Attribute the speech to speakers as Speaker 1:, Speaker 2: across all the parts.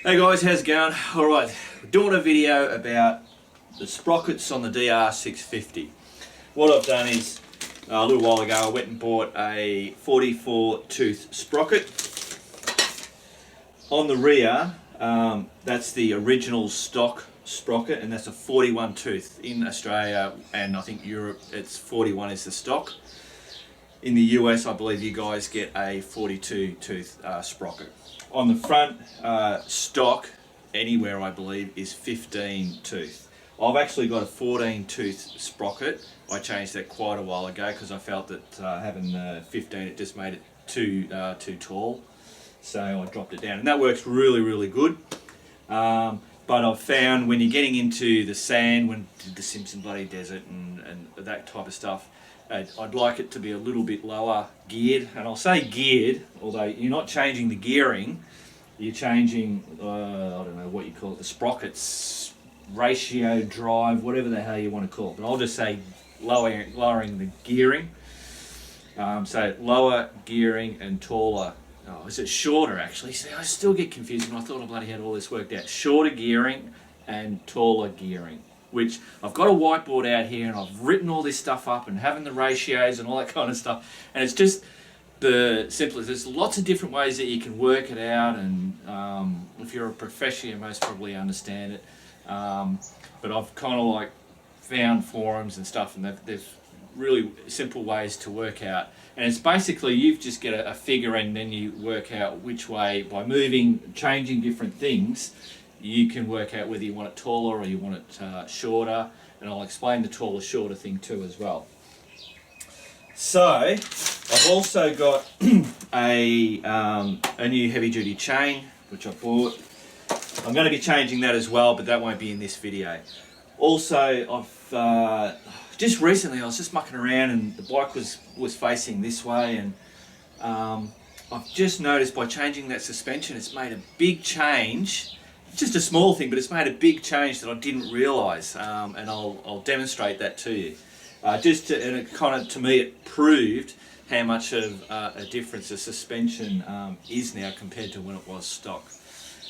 Speaker 1: Hey guys, how's it going? Alright, we're doing a video about the sprockets on the DR650. What I've done is, a little while ago I went and bought a 44 tooth sprocket. On the rear, that's the original stock sprocket, and that's a 41 tooth. In Australia and I think Europe, it's 41 is the stock. In the US, I believe you guys get a 42 tooth sprocket. On the front, stock, anywhere I believe, is 15 tooth. I've actually got a 14 tooth sprocket. I changed that quite a while ago because I felt that having 15, it just made it too tall. So I dropped it down, and that works really good. But I've found when you're getting into the sand, when the Simpson Bloody Desert and that type of stuff, I'd like it to be a little bit lower geared. And I'll say geared, although you're not changing the gearing, you're changing, I don't know what you call it, the sprockets, ratio, drive, whatever the hell you want to call it. But I'll just say lowering the gearing. So lower gearing and taller. Oh, is it shorter actually? See, I still get confused and I thought I bloody had all this worked out. Shorter gearing and taller gearing. Which I've got a whiteboard out here and I've written all this stuff up and having the ratios and all that kind of stuff, and it's just the simplest. There's lots of different ways that you can work it out, and if you're a professional you most probably understand it, but I've kind of like found forums and stuff, and there's really simple ways to work out, and it's basically you've just get a figure and then you work out which way, by moving, changing different things, you can work out whether you want it taller or you want it shorter, and I'll explain the taller shorter thing too as well. So I've also got a new heavy duty chain which I bought. I'm going to be changing that as well, but that won't be in this video. Also, I've just recently I was just mucking around and the bike was facing this way, and I've just noticed by changing that suspension it's made a big change. Just a small thing, but it's made a big change that I didn't realise, and I'll demonstrate that to you. And it kind of, to me, it proved how much of a difference the suspension is now compared to when it was stock.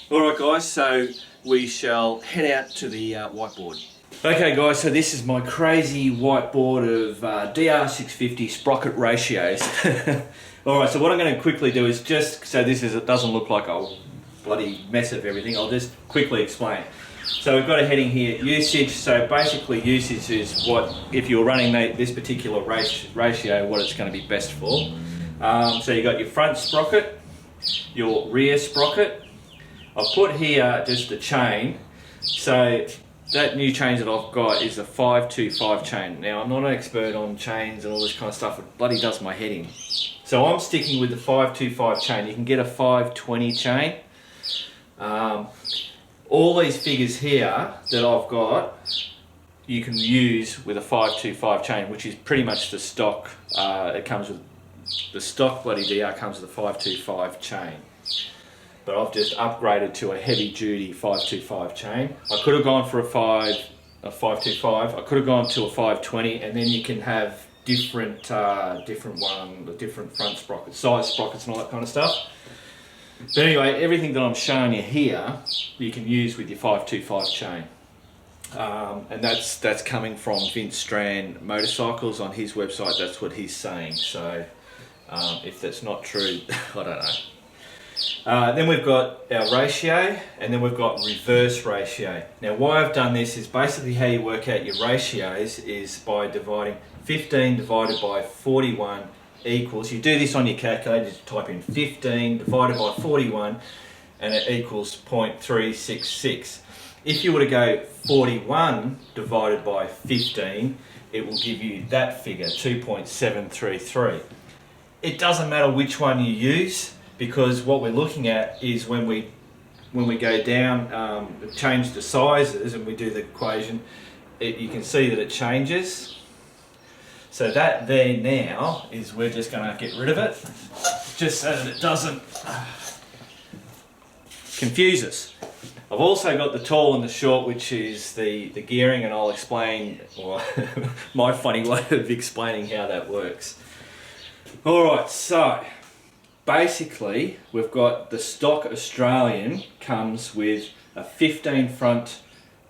Speaker 1: Alright guys, so we shall head out to the whiteboard. Okay guys, so this is my crazy whiteboard of DR650 Sprocket Ratios. Alright, so what I'm going to quickly do is just, so it doesn't look like a bloody mess of everything, I'll just quickly explain. So we've got a heading here, usage. So basically usage is what, if you're running this particular ratio, what it's going to be best for. So you've got your front sprocket, your rear sprocket. I've put here just the chain. So that new chain that I've got is a 525 chain. Now I'm not an expert on chains and all this kind of stuff, it bloody does my head in. So I'm sticking with the 525 chain. You can get a 520 chain. All these figures here that I've got you can use with a 525 chain, which is pretty much the stock. It comes with the stock bloody DR comes with a 525 chain, but I've just upgraded to a heavy duty 525 chain. I could have gone for a 525. I could have gone to a 520, and then you can have different front sprockets, side sprockets and all that kind of stuff. But anyway, everything that I'm showing you here, you can use with your 525 chain. And that's coming from Vince Strand Motorcycles on his website. That's what he's saying. So if that's not true, I don't know. Then we've got our ratio, and then we've got reverse ratio. Now why I've done this is basically how you work out your ratios is by dividing 15 divided by 41 equals, you do this on your calculator, just type in 15 divided by 41 and it equals 0.366. If you were to go 41 divided by 15, it will give you that figure, 2.733. It doesn't matter which one you use, because what we're looking at is when we go down, change the sizes and we do the equation, you can see that it changes. So that there now is, we're just going to get rid of it, just so that it doesn't confuse us. I've also got the tall and the short, which is the gearing, and I'll explain my funny way of explaining how that works. Alright, so basically we've got the stock Australian comes with a 15 front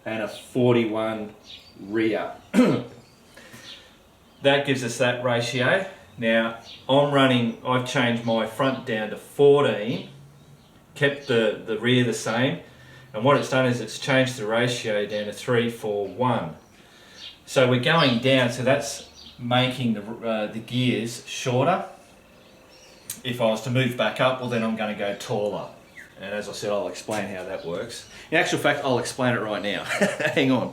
Speaker 1: and a 41 rear. That gives us that ratio. Now I've changed my front down to 14, kept the rear the same, and what it's done is it's changed the ratio down to 3:4:1. So we're going down, so that's making the gears shorter. If I was to move back up, well then I'm going to go taller. And as I said, I'll explain how that works. In actual fact, I'll explain it right now. Hang on.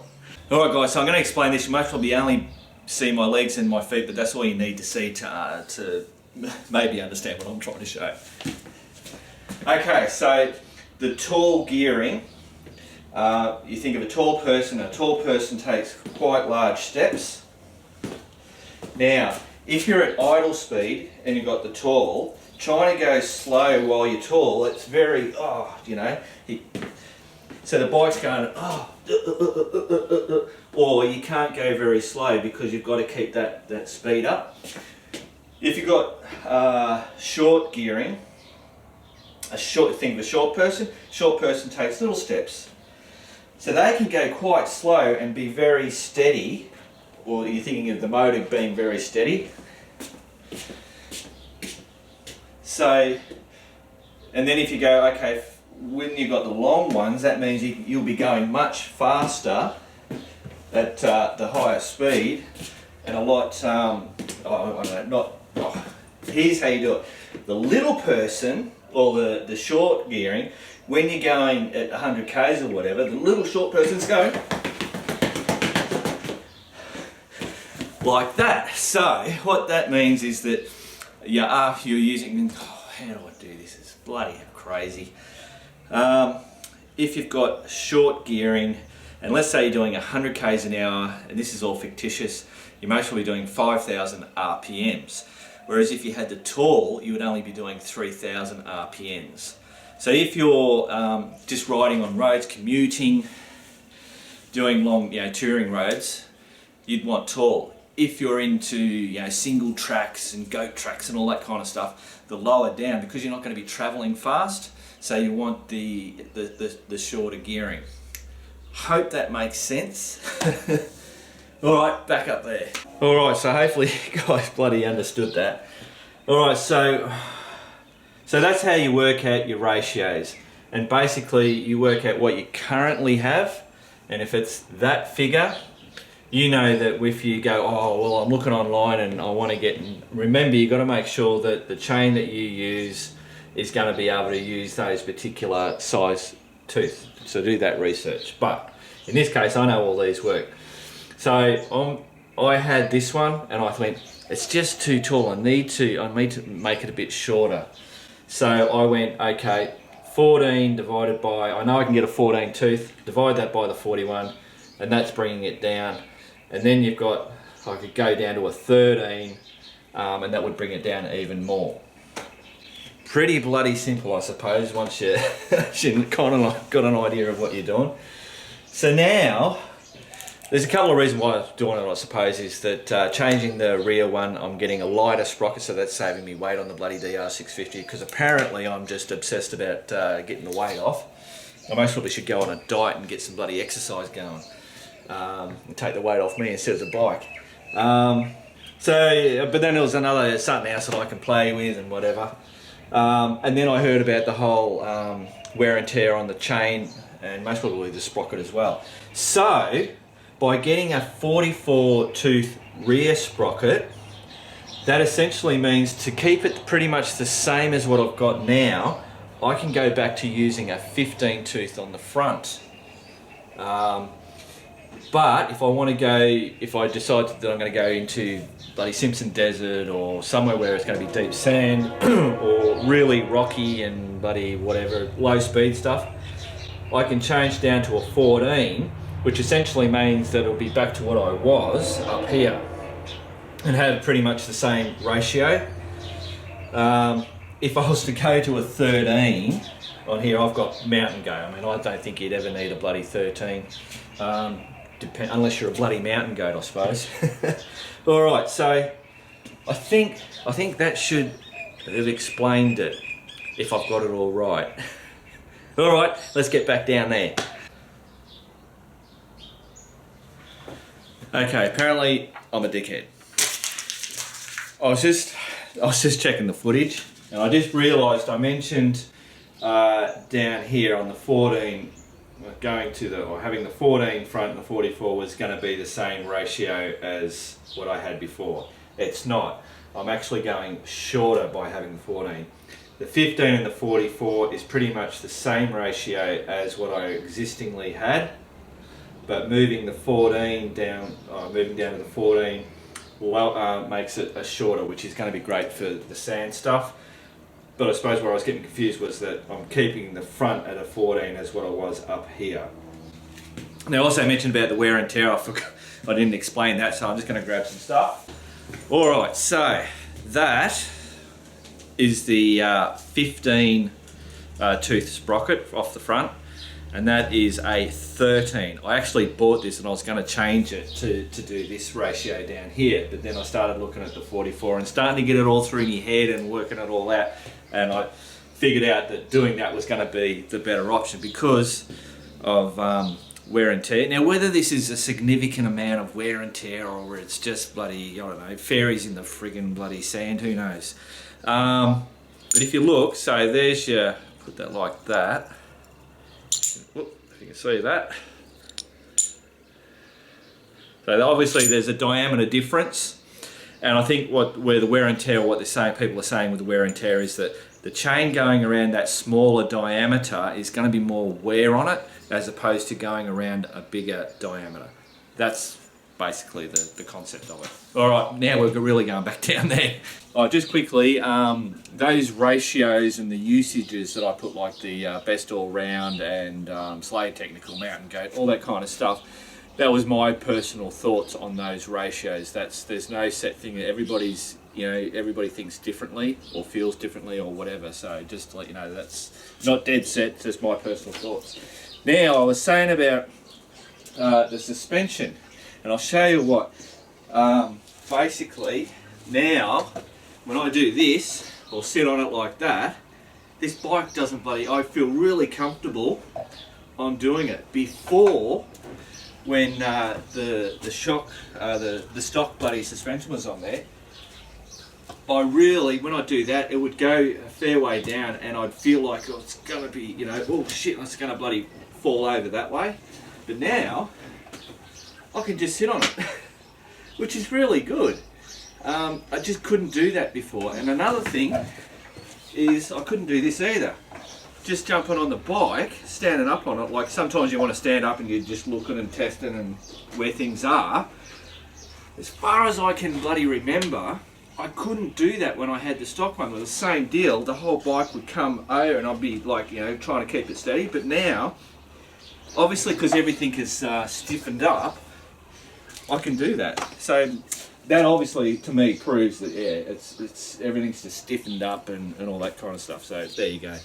Speaker 1: Alright guys, so I'm going to explain this. You most probably only see my legs and my feet, but that's all you need to see to maybe understand what I'm trying to show. Okay, so the tall gearing, you think of a tall person takes quite large steps. Now, if you're at idle speed and you've got the tall, trying to go slow while you're tall, it's very, so the bike's going, or you can't go very slow because you've got to keep that speed up. If you've got short gearing, think of a short person takes little steps. So they can go quite slow and be very steady, or you're thinking of the motor being very steady. So, and then if you go, okay, when you've got the long ones, that means you'll be going much faster at the higher speed and a lot, here's how you do it. The little person, or the short gearing, when you're going at 100 k's or whatever, the little short person's going like that. So what that means is that you're using, how do I do this? It's bloody crazy. If you've got short gearing, and let's say you're doing 100 k's an hour, and this is all fictitious, you're most probably doing 5,000 RPMs. Whereas if you had the tall, you would only be doing 3,000 RPMs. So if you're just riding on roads, commuting, doing long, touring roads, you'd want tall. If you're into single tracks and goat tracks and all that kind of stuff, the lower down, because you're not going to be travelling fast, so you want the shorter gearing. Hope that makes sense. Alright, back up there. Alright, so hopefully you guys bloody understood that. Alright, so that's how you work out your ratios. And basically you work out what you currently have, and if it's that figure, you know that if you go, oh well, I'm looking online and I want to get, remember you've got to make sure that the chain that you use is going to be able to use those particular size tooth. So do that research. But in this case, I know all these work. So I had this one and I went, it's just too tall. I need to make it a bit shorter. So I went, okay, 14 divided by, I know I can get a 14 tooth, divide that by the 41, and that's bringing it down. And then you've got, I could go down to a 13, and that would bring it down even more. Pretty bloody simple, I suppose, once you kind of got an idea of what you're doing. So now, there's a couple of reasons why I'm doing it, I suppose, is that changing the rear one, I'm getting a lighter sprocket, so that's saving me weight on the bloody DR650, because apparently I'm just obsessed about getting the weight off. I most probably should go on a diet and get some bloody exercise going. And take the weight off me instead of the bike. But then there was something else that I can play with and whatever. And then I heard about the whole wear and tear on the chain, and most probably the sprocket as well. So by getting a 44 tooth rear sprocket, that essentially means to keep it pretty much the same as what I've got now, I can go back to using a 15 tooth on the front. But if I decide that I'm going to go into bloody Simpson Desert or somewhere where it's going to be deep sand or really rocky and bloody whatever, low speed stuff, I can change down to a 14, which essentially means that it'll be back to what I was up here and have pretty much the same ratio. If I was to go to a 13, on here I've got mountain goat. I mean, I don't think you'd ever need a bloody 13. Unless you're a bloody mountain goat, I suppose. All right, so I think that should They've explained it, if I've got it all right. All right, let's get back down there. Okay, apparently I'm a dickhead. I was just checking the footage, and I just realised I mentioned down here on the 14, having the 14 front and the 44 was going to be the same ratio as what I had before. It's not. I'm actually going shorter by having the 14. The 15 and the 44 is pretty much the same ratio as what I existingly had, but moving the 14 down, moving down to the 14 makes it a shorter, which is going to be great for the sand stuff. But I suppose where I was getting confused was that I'm keeping the front at a 14 as what I was up here. Now, I also mentioned about the wear and tear. I didn't explain that, so I'm just going to grab some stuff. All right, so that is the 15 tooth sprocket off the front, and that is a 13. I actually bought this and I was going to change it to do this ratio down here, but then I started looking at the 44 and starting to get it all through my head and working it all out, and I figured out that doing that was going to be the better option because of wear and tear. Now, whether this is a significant amount of wear and tear or it's just bloody, I don't know, fairies in the friggin' bloody sand, who knows. But if you look, so there's your, put that like that. Whoop, if you can see that. So obviously there's a diameter difference, and I think where the wear and tear, what they're saying, people are saying with the wear and tear is that the chain going around that smaller diameter is going to be more wear on it as opposed to going around a bigger diameter. That's basically the concept of it. All right, now we're really going back down there. Just quickly, those ratios and the usages that I put, like the best all round and Slade technical, mountain goat, all that kind of stuff, that was my personal thoughts on those ratios. There's no set thing. Everybody thinks differently or feels differently or whatever. So just to let you know, that's not dead set, just my personal thoughts. Now, I was saying about the suspension, and I'll show you what. Basically, now when I do this or sit on it like that, this bike doesn't I feel really comfortable on doing it. Before, when the stock bloody suspension was on there, when I do that, it would go a fair way down, and I'd feel like it's gonna be, oh shit, it's gonna bloody fall over that way. But now I can just sit on it, which is really good. I just couldn't do that before. And another thing is I couldn't do this either. Just jumping on the bike, standing up on it, like sometimes you want to stand up and you're just looking and testing and where things are. As far as I can bloody remember, I couldn't do that when I had the stock one. It was the same deal. The whole bike would come over and I'd be like, trying to keep it steady. But now, obviously because everything is stiffened up, I can do that. So that obviously to me proves that it's everything's just stiffened up and all that kind of stuff. So there you go.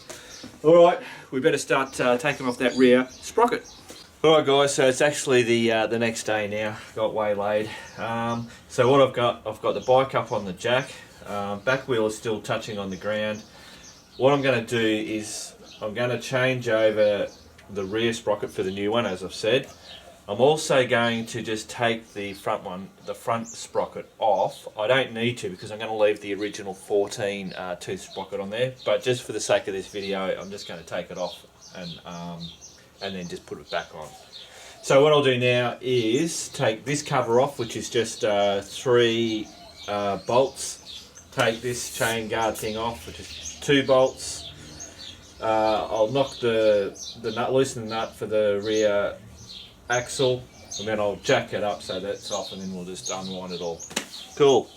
Speaker 1: All right, we better start taking off that rear sprocket. All right, guys. So it's actually the next day now. Got waylaid. So what I've got the bike up on the jack. Back wheel is still touching on the ground. What I'm going to do is I'm going to change over the rear sprocket for the new one, as I've said. I'm also going to just take the front sprocket off. I don't need to because I'm going to leave the original 14 tooth sprocket on there, but just for the sake of this video, I'm just going to take it off and then just put it back on. So what I'll do now is take this cover off, which is just 3 bolts. Take this chain guard thing off, which is 2 bolts. I'll knock the nut, loosen the nut for the rear axle, and then I'll jack it up so that's off, and then we'll just unwind it all. Cool.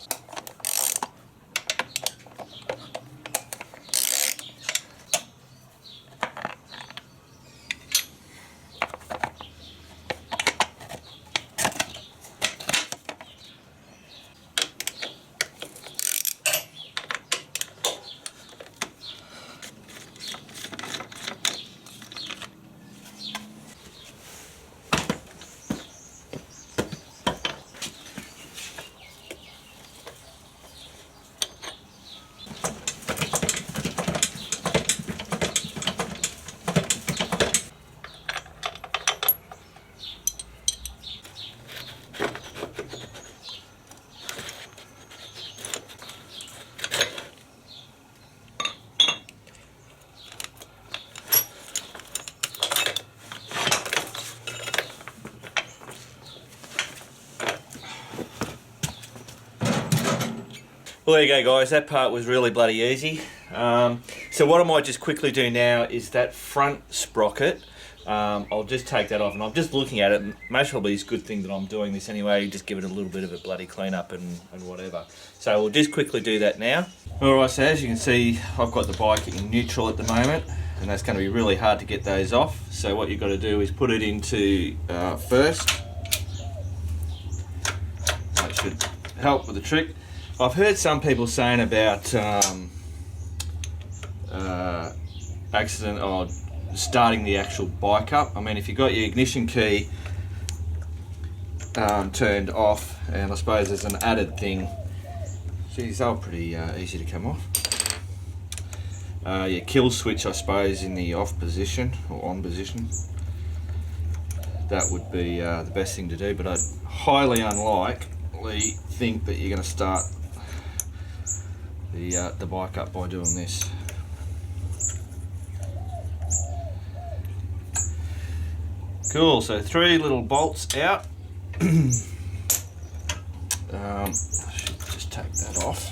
Speaker 1: Well, there you go, guys. That part was really bloody easy. So what I might just quickly do now is that front sprocket. I'll just take that off, and I'm just looking at it. Most probably it's a good thing that I'm doing this anyway. Just give it a little bit of a bloody clean up and whatever. So we'll just quickly do that now. Alright, so as you can see, I've got the bike in neutral at the moment, and that's going to be really hard to get those off. So what you've got to do is put it into first. That should help with the trick. I've heard some people saying about accident or starting the actual bike up. I mean, if you've got your ignition key turned off, and I suppose there's an added thing. Geez, they're pretty easy to come off. Your kill switch, I suppose, in the off position or on position. That would be the best thing to do, but I'd highly unlikely think that you're going to start the bike up by doing this. Cool, so 3 little bolts out. I should just take that off.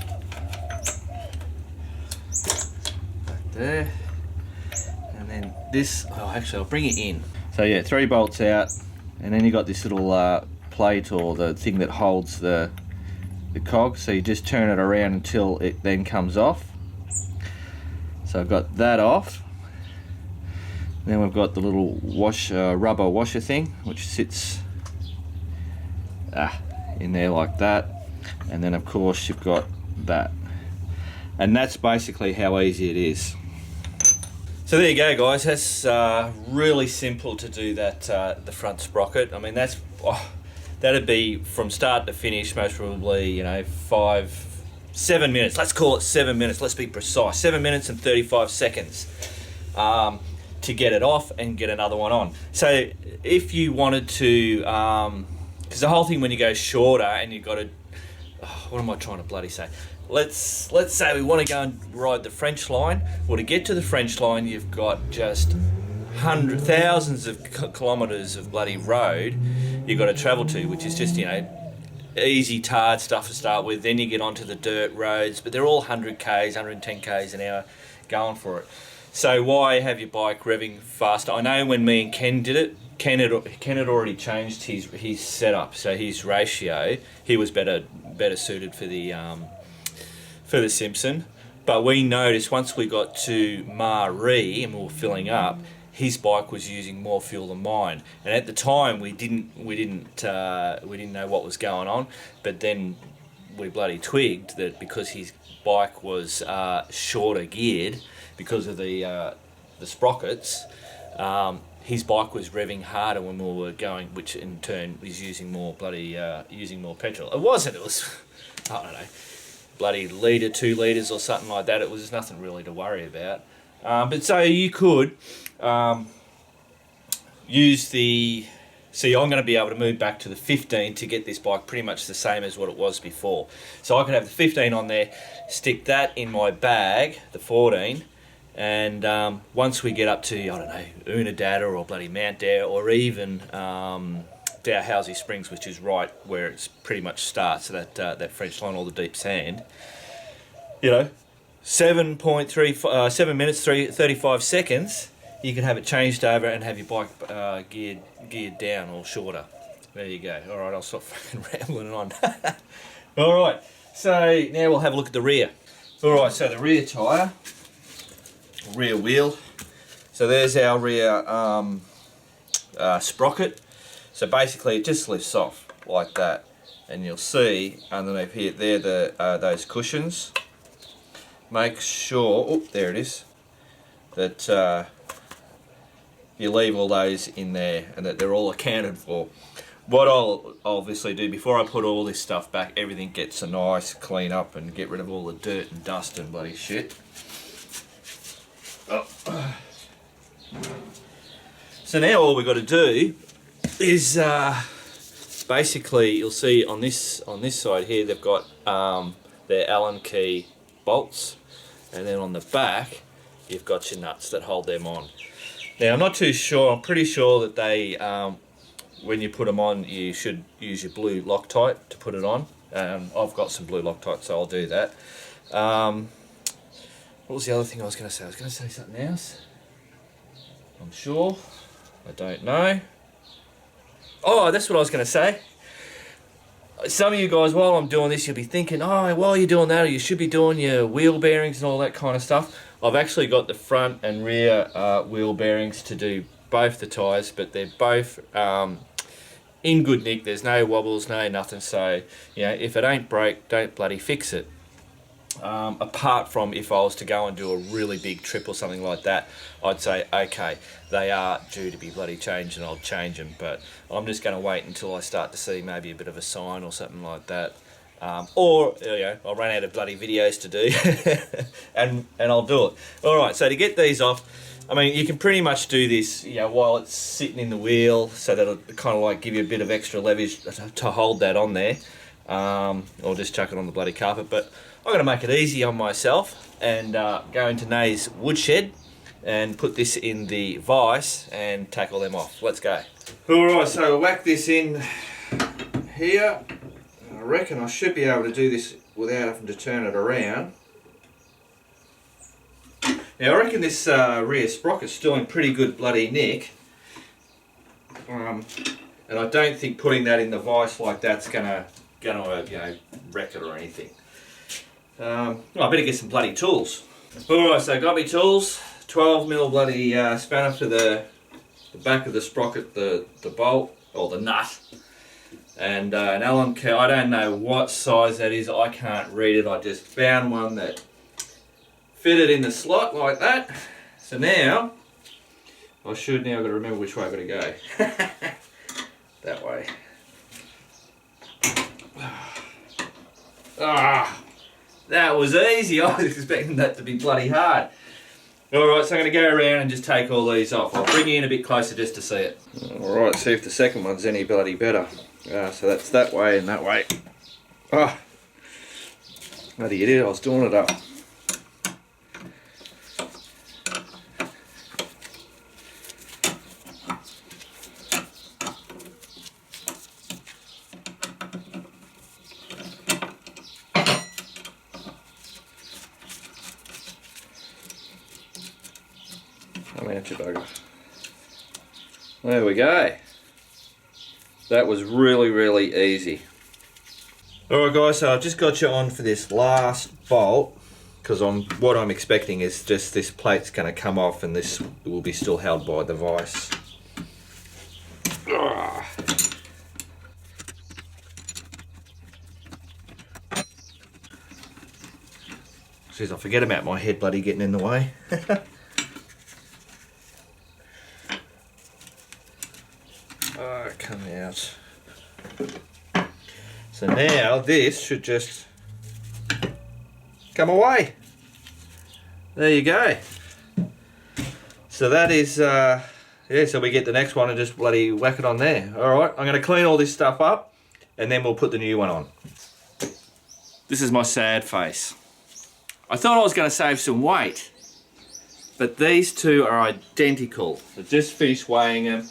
Speaker 1: Back there. And then this, oh actually I'll bring it in. So yeah, 3 bolts out, and then you got this little plate or the thing that holds the cog, so you just turn it around until it then comes off. So I've got that off. Then we've got the little rubber washer thing, which sits in there like that. And then of course you've got that. And that's basically how easy it is. So there you go, guys. That's really simple to do that, the front sprocket. I mean, that'd be from start to finish, most probably, you know, 7 minutes. Let's call it 7 minutes. Let's be precise. 7 minutes and 35 seconds. To get it off and get another one on. So if you wanted to, because the whole thing when you go shorter and you've got to, what am I trying to bloody say? Let's say we want to go and ride the French line. Well, to get to the French line, you've got just thousands of kilometres of bloody road you've got to travel to, which is just, you know, easy tarred stuff to start with. Then you get onto the dirt roads, but they're all 100 k's, 110 k's an hour going for it. So why have your bike revving faster? I know when me and Ken did it, Ken had already changed his setup, so his ratio, he was better suited for the Simpson. But we noticed once we got to Marie and we were filling up, his bike was using more fuel than mine. And at the time we didn't know what was going on, but then we bloody twigged that because his bike was shorter geared, because of the sprockets, his bike was revving harder when we were going, which in turn was using more petrol. It was, I don't know, bloody litre, 2 litres or something like that. It was nothing really to worry about. But so you could use the, see, I'm going to be able to move back to the 15 to get this bike pretty much the same as what it was before. So I could have the 15 on there, stick that in my bag, the 14, and once we get up to, I don't know, Unadada or bloody Mount Dare, or even Dalhousie Springs, which is right where it's pretty much starts, so that French line, all the deep sand, you know, 7 minutes 35 seconds, you can have it changed over and have your bike geared down or shorter. There you go. All right, I'll stop fucking rambling on. All right, so now we'll have a look at the rear. All right, so the rear tyre, rear wheel. So there's our rear sprocket. So basically it just lifts off like that, and you'll see underneath here, there those cushions. Make sure, oh, there it is, that you leave all those in there and that they're all accounted for. What I'll obviously do before I put all this stuff back, everything gets a nice clean up and get rid of all the dirt and dust and bloody shit. Oh. So now all we've got to do is basically, you'll see on this side here they've got their Allen key bolts, and then on the back you've got your nuts that hold them on. Now I'm not too sure, I'm pretty sure that they when you put them on you should use your blue Loctite to put it on. I've got some blue Loctite, so I'll do that. What was the other thing I was going to say? I was going to say something else. I'm sure. I don't know. Oh, that's what I was going to say. Some of you guys, while I'm doing this, you'll be thinking, oh, while you're doing that, you should be doing your wheel bearings and all that kind of stuff. I've actually got the front and rear wheel bearings to do both the tyres, but they're both in good nick. There's no wobbles, no nothing. So, you know, if it ain't broke, don't bloody fix it. Apart from if I was to go and do a really big trip or something like that, I'd say, okay, they are due to be bloody changed and I'll change them. But I'm just going to wait until I start to see maybe a bit of a sign or something like that. Or, you know, I'll run out of bloody videos to do and I'll do it. Alright, so to get these off, I mean, you can pretty much do this, you know, while it's sitting in the wheel, so that'll kind of like give you a bit of extra leverage to hold that on there. Or just chuck it on the bloody carpet. But I'm going to make it easy on myself and go into Nay's woodshed and put this in the vise and tackle them off. Let's go. Alright, so we'll whack this in here. I reckon I should be able to do this without having to turn it around. Now I reckon this rear sprocket's still in pretty good bloody nick. And I don't think putting that in the vise like that's gonna you know, wreck it or anything. I better get some bloody tools. Alright, so I got me tools. 12mm bloody spanner for the back of the sprocket, the bolt, or the nut. And an Allen key. I don't know what size that is, I can't read it. I just found one that fitted in the slot like that. So now, I've got to remember which way I've got to go. That way. Ah, that was easy. I was expecting that to be bloody hard. Alright, so I'm going to go around and just take all these off. I'll bring you in a bit closer just to see it. Alright, see if the second one's any bloody better. So that's that way and that way. Ah, bloody idiot, I was doing it up. There we go. That was really, really easy. Alright guys, so I've just got you on for this last bolt, because what I'm expecting is just this plate's going to come off and this will be still held by the vise. Jeez, I forget about my head bloody getting in the way. Come out. So now this should just come away. There you go. So that is, yeah, so we get the next one and just bloody whack it on there. Alright, I'm going to clean all this stuff up and then we'll put the new one on. This is my sad face. I thought I was going to save some weight, but these two are identical. I just finished weighing them.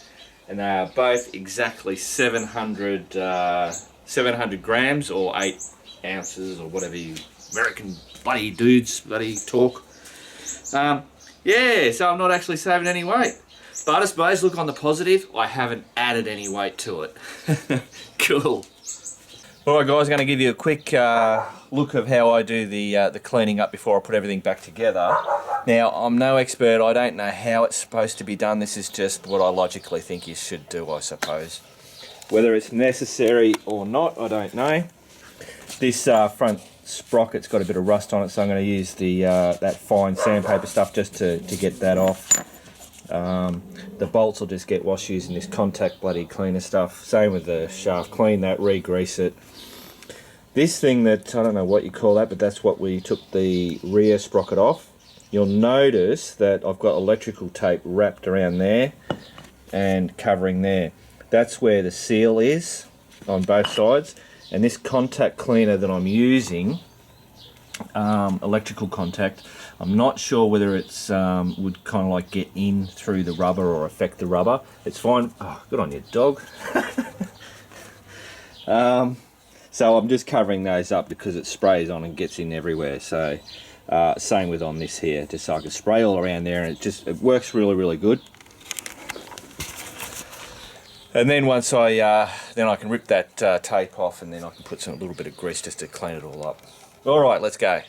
Speaker 1: And they are both exactly 700 grams or 8 ounces or whatever you American bloody dudes bloody talk. Yeah, so I'm not actually saving any weight. But I suppose, look on the positive, I haven't added any weight to it. Cool. Alright guys, I'm going to give you a quick look of how I do the cleaning up before I put everything back together. Now, I'm no expert, I don't know how it's supposed to be done, this is just what I logically think you should do, I suppose. Whether it's necessary or not, I don't know. This front sprocket's got a bit of rust on it, so I'm going to use that fine sandpaper stuff just to get that off. The bolts will just get washed using this contact bloody cleaner stuff. Same with the shaft, clean that, re-grease it. This thing that, I don't know what you call that, but that's what we took the rear sprocket off. You'll notice that I've got electrical tape wrapped around there and covering there. That's where the seal is on both sides. And this contact cleaner that I'm using, electrical contact, I'm not sure whether it's would kind of like get in through the rubber or affect the rubber. It's fine. Oh, good on you, dog. So I'm just covering those up because it sprays on and gets in everywhere. So same with on this here, just so I can spray all around there, and it works really good. And then once I can rip that tape off, and then I can put a little bit of grease just to clean it all up. All right, let's go.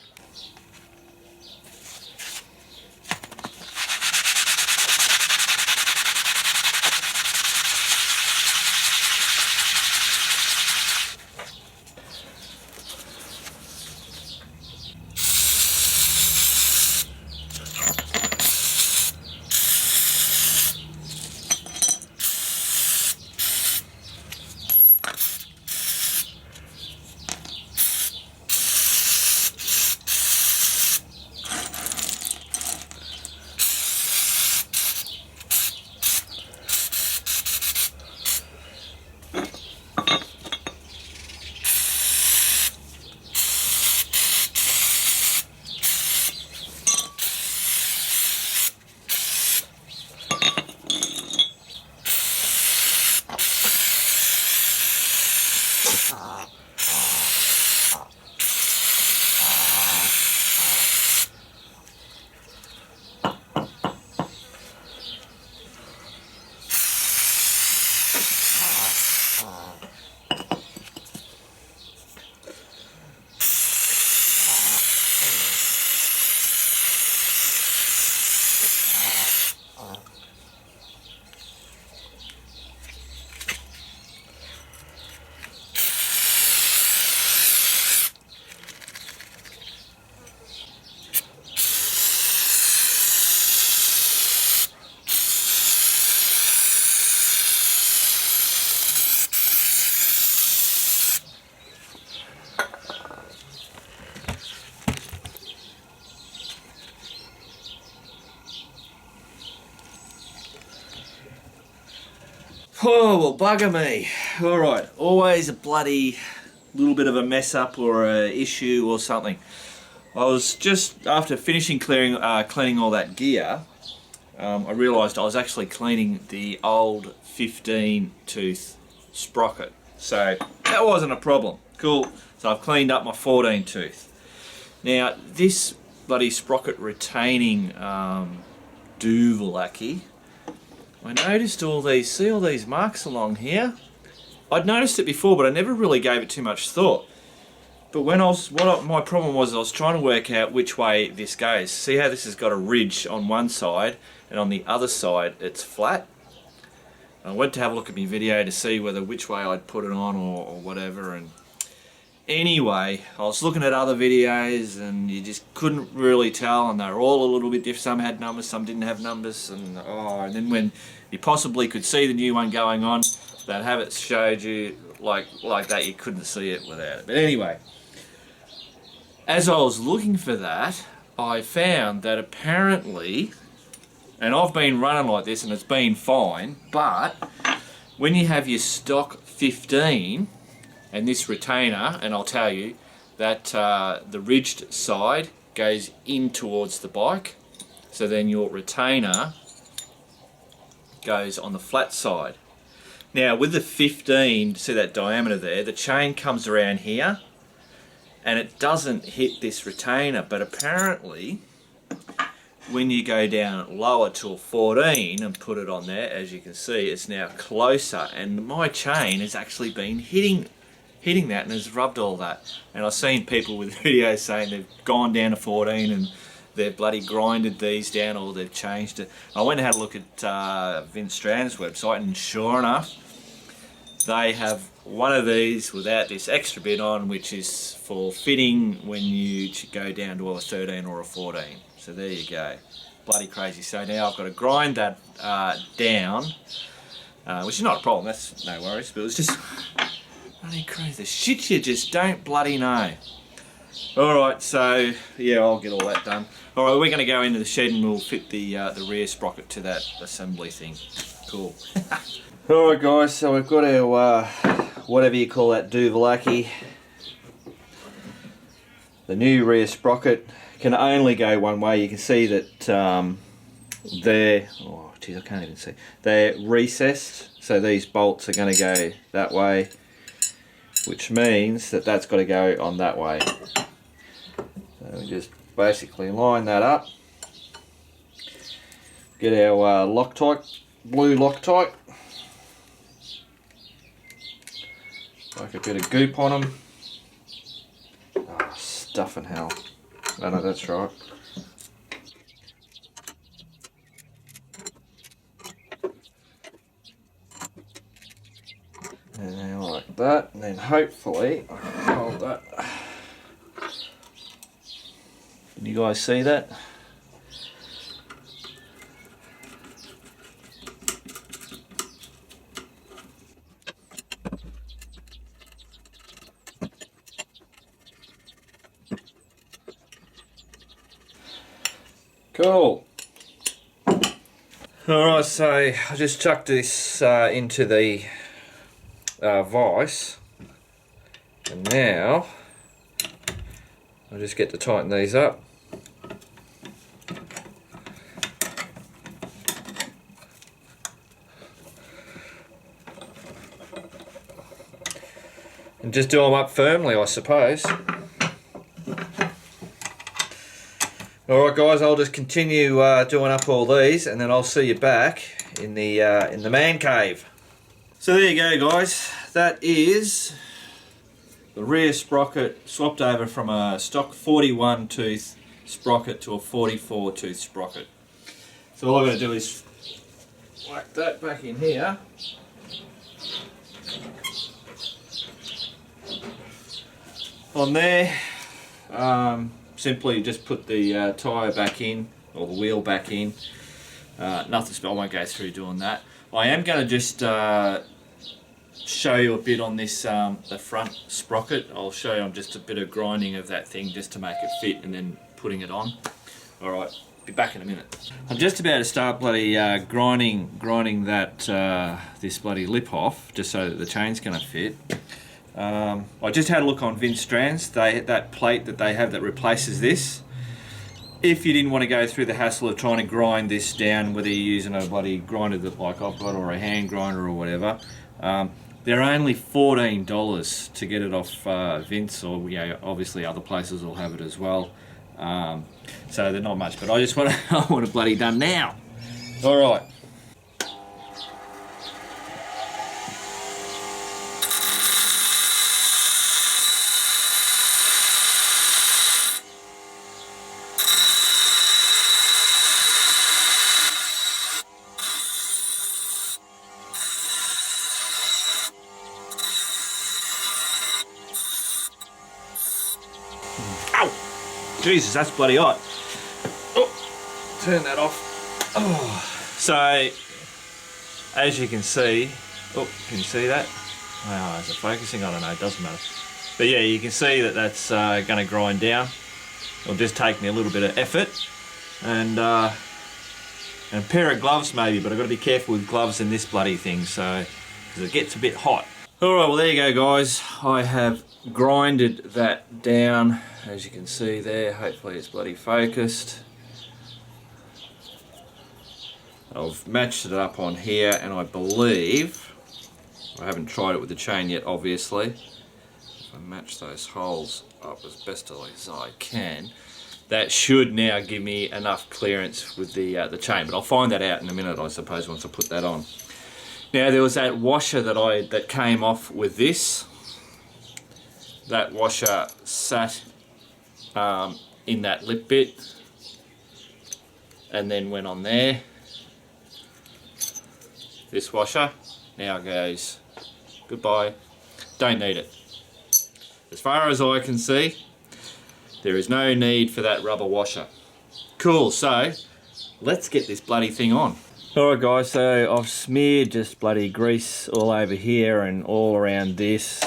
Speaker 1: Oh, well, bugger me. Alright, always a bloody little bit of a mess up or a issue or something. I was just, after finishing cleaning all that gear, I realised I was actually cleaning the old 15 tooth sprocket. So that wasn't a problem. Cool. So I've cleaned up my 14 tooth. Now, this bloody sprocket retaining doovalaccy, I noticed all these marks along here. I'd noticed it before, but I never really gave it too much thought. But when my problem was, I was trying to work out which way this goes. See how this has got a ridge on one side, and on the other side it's flat? I went to have a look at my video to see which way I'd put it on or whatever, and anyway, I was looking at other videos and you just couldn't really tell, and they were all a little bit different. Some had numbers, some didn't have numbers, and then when you possibly could see the new one going on, they'd have it showed you like that. You couldn't see it without it. But anyway, as I was looking for that, I found that apparently, and I've been running like this and it's been fine, but when you have your stock 15 and this retainer, and I'll tell you that the ridged side goes in towards the bike, so then your retainer goes on the flat side. Now with the 15, see that diameter there, the chain comes around here and it doesn't hit this retainer, but apparently when you go down lower to a 14 and put it on there, as you can see, it's now closer, and my chain has actually been hitting that and has rubbed all that. And I've seen people with videos saying they've gone down to 14 and they've bloody grinded these down, or they've changed it. I went and had a look at Vince Strand's website, and sure enough, they have one of these without this extra bit on, which is for fitting when you go down to a 13 or a 14. So there you go. Bloody crazy. So now I've got to grind that down, which is not a problem, that's no worries, but it was just bloody crazy. The shit you just don't bloody know. Alright, so yeah, I'll get all that done. Alright, we're going to go into the shed and we'll fit the rear sprocket to that assembly thing. Cool. Alright guys, so we've got our, whatever you call that, doovalaccy. The new rear sprocket can only go one way. You can see that they're, oh geez, I can't even see. They're recessed, so these bolts are going to go that way. which means that that's got to go on that way. So we just basically line that up. Get our Loctite, blue Loctite. Like a bit of goop on them. Oh, stuffing hell. Oh no, that's right. And then like that, and then hopefully I can hold that. Can you guys see that? Cool. Alright, so I just chucked this into the vise, and now I'll just get to tighten these up. And just do them up firmly, I suppose. Alright guys, I'll just continue doing up all these, and then I'll see you back in the man cave. So there you go guys, that is the rear sprocket swapped over from a stock 41 tooth sprocket to a 44 tooth sprocket. So all I've got to do is whack that back in here. On there, simply just put the tyre back in, or the wheel back in. Nothing, I won't go through doing that. I am going to just show you a bit on this, the front sprocket. I'll show you just a bit of grinding of that thing just to make it fit, and then putting it on. Alright, be back in a minute. I'm just about to start bloody grinding that this bloody lip off, just so that the chain's going to fit. I just had a look on Vince Strands. That plate that they have that replaces this. If you didn't want to go through the hassle of trying to grind this down, whether you're using a bloody grinder that like I've got, or a hand grinder or whatever, they're only $14 to get it off Vince, or obviously other places will have it as well. So they're not much, but I just want I want it bloody done now. All right. Jesus, that's bloody hot. Oh, turn that off. Oh. So, as you can see, can you see that? Oh, is it focusing? I don't know, it doesn't matter. But yeah, you can see that that's going to grind down. It'll just take me a little bit of effort. And a pair of gloves maybe, but I've got to be careful with gloves in this bloody thing, so, because it gets a bit hot. Alright, well there you go guys. I have grinded that down, as you can see there. Hopefully it's bloody focused. I've matched it up on here, and I believe, I haven't tried it with the chain yet obviously, if I match those holes up as best as I can, that should now give me enough clearance with the chain, but I'll find that out in a minute I suppose once I put that on. Now there was that washer that came off with this. That washer sat in that lip bit and then went on there. This washer now goes goodbye. Don't need it. As far as I can see, there is no need for that rubber washer. Cool, so let's get this bloody thing on. Alright guys, so I've smeared just bloody grease all over here and all around this,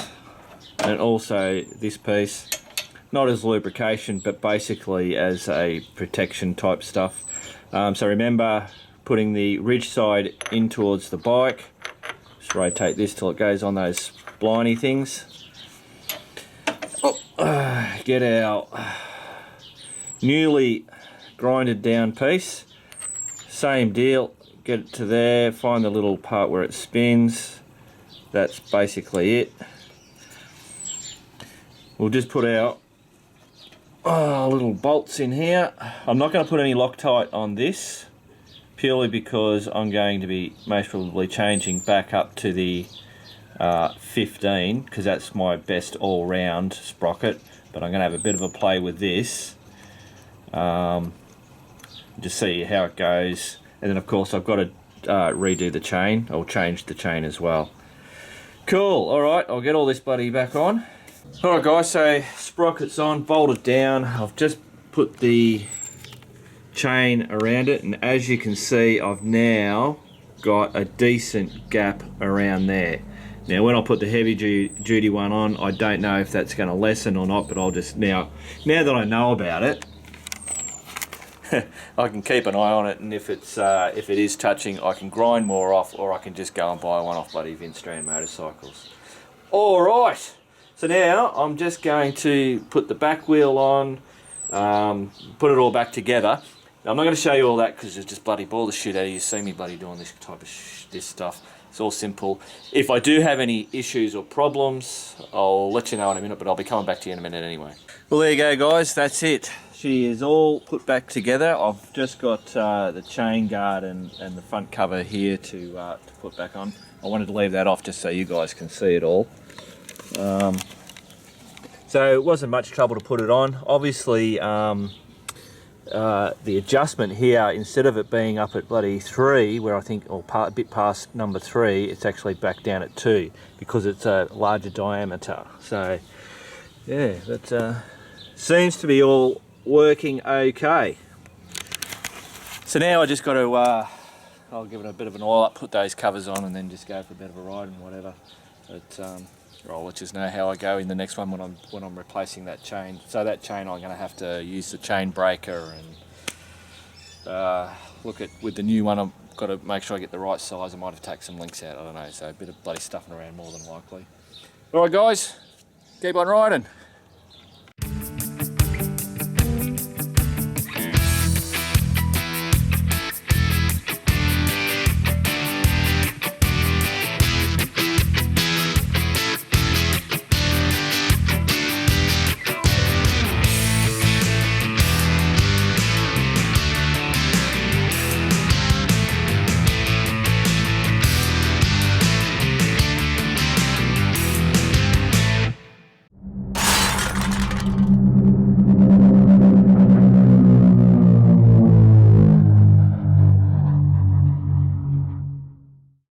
Speaker 1: and also this piece, not as lubrication but basically as a protection type stuff. So remember, putting the ridge side in towards the bike. Just rotate this till it goes on those spliney things. Get our newly grinded down piece, same deal. Get it to there, find the little part where it spins. That's basically it. we'll just put our little bolts in here. I'm not going to put any Loctite on this, purely because I'm going to be most probably changing back up to the 15, because that's my best all-round sprocket, but I'm going to have a bit of a play with this, just see how it goes. And then of course I've got to redo the chain, or change the chain as well. Cool, alright, I'll get all this bloody back on. Alright guys, so sprocket's on, bolted down. I've just put the chain around it, and as you can see, I've now got a decent gap around there. Now when I put the heavy duty one on, I don't know if that's going to lessen or not, but I'll just, now that I know about it, I can keep an eye on it, and if it is touching, I can grind more off, or I can just go and buy one off bloody Vince Strand motorcycles. Alright, so now I'm just going to put the back wheel on, put it all back together. Now, I'm not going to show you all that because it's just bloody bore the shit out of you. See me bloody doing this type of this stuff. It's all simple. If I do have any issues or problems, I'll let you know in a minute, but I'll be coming back to you in a minute anyway. Well, there you go guys, that's it. She is all put back together. I've just got the chain guard and the front cover here to put back on. I wanted to leave that off just so you guys can see it all. So it wasn't much trouble to put it on. Obviously, the adjustment here, instead of it being up at bloody 3, where I think, or a bit past number 3, it's actually back down at 2 because it's a larger diameter. So yeah, that seems to be all working okay. So now I just got to I'll give it a bit of an oil up, put those covers on, and then just go for a bit of a ride and whatever. But I'll let you know how I go in the next one when I'm replacing that chain. So that chain, I'm going to have to use the chain breaker and look at, with the new one, I've got to make sure I get the right size. I might have taken some links out, I don't know. So a bit of bloody stuffing around more than likely. All right guys, keep on riding.